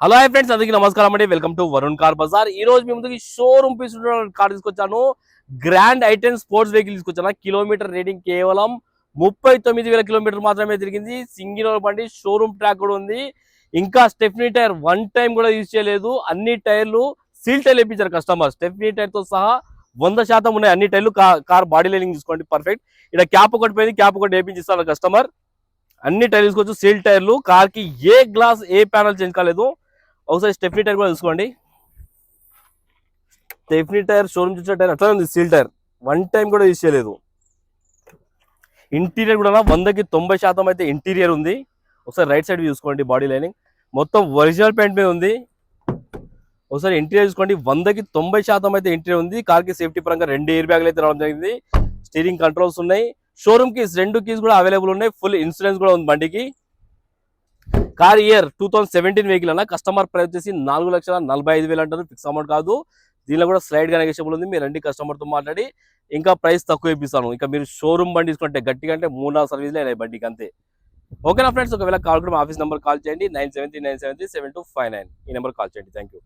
Hello hi friends, అందరికీ నమస్కారం అండి. Welcome to Varun car Bazaar. ఈ రోజు మీ ముందుకి షోరూమ్ పీస్ కార్ తీసుకొచ్చాను. గ్రాండ్ ఐటెన్ స్పోర్ట్స్ వెహికల్ తీసుకొచ్చాను. కిలోమీటర్ రేటింగ్ కేవలం 39,000 కిలోమీటర్ మాత్రమే తిరిగింది. సింగిల్ ఓనర్ బండి, షోరూమ్ ట్రాక్ కూడా ఉంది. ఇంకా స్టెఫ్నీ టైర్ వన్ టైం కూడా యూజ్ చేయలేదు. అన్ని టైర్లు సీల్ టైర్ వేయించారు కస్టమర్. స్టెఫ్నీ టైర్ తో సహా 100% ఉన్నాయి అన్ని టైర్లు. కార్ బాడీ లైనింగ్ తీసుకోండి, పర్ఫెక్ట్. ఇక్కడ క్యాప్ ఒకటి పోయింది, క్యాప్ ఒకటి వేయించిస్తారు కస్టమర్. అన్ని టైర్లు తీసుకోవచ్చు, సీల్ టైర్లు. కార్ కి ఏ గ్లాస్ ఏ ప్యానల్ చేంజ్ కాలేదు. ఒకసారి స్టెఫ్నీ టైర్ కూడా చూసుకోండి. స్టెఫ్నీ టైర్ షోరూమ్ చూసిన టైర్ అట్లా ఉంది, సీల్ టైర్ వన్ టైం కూడా యూజ్ చేయలేదు. ఇంటీరియర్ కూడా 100కి 90% అయితే ఇంటీరియర్ ఉంది. ఒకసారి రైట్ సైడ్ చూసుకోండి, బాడీ లైనింగ్ మొత్తం ఒరిజినల్ పెయింట్ మీద ఉంది. ఒకసారి ఇంటీరియర్ చూసుకోండి, 100కి 90% అయితే ఇంటీరియర్ ఉంది. కార్ కి సేఫ్టీ పరంగా 2 ఎయిర్ బ్యాగ్లు అయితే రావడం జరిగింది. స్టీరింగ్ కంట్రోల్స్ ఉన్నాయి. షోరూమ్ కీస్ 2 కీస్ కూడా అవైలబుల్ ఉన్నాయి. ఫుల్ ఇన్సూరెన్స్ కూడా ఉంది బండికి. కార్ ఇయర్ 2017 వెహికల్ అన్న. కస్టమర్ ప్రైస్ వచ్చేసి 4,45,000 అంటారు, ఫిక్స్ అమౌంట్ కాదు. దీనిలో కూడా స్లైడ్ గా నెగోషియబుల్ ఉంది. మీరు రండి, కస్టమర్ తో మాట్లాడి ఇంకా ప్రైస్ తక్కువ ఇప్పిస్తాను. ఇంకా మీరు షోరూమ్ బండి తీసుకుంటే గట్టిగా అంటే 3-4 సర్వీస్లే అయినాయి బండికి, అంతే. ఓకేనా ఫ్రెండ్స్, ఒకవేళ కాల్ కూడా ఆఫీస్ నెంబర్ కాల్ చేయండి, 9739737259. ఈ నెంబర్ కాల్ చేయండి. Thank you.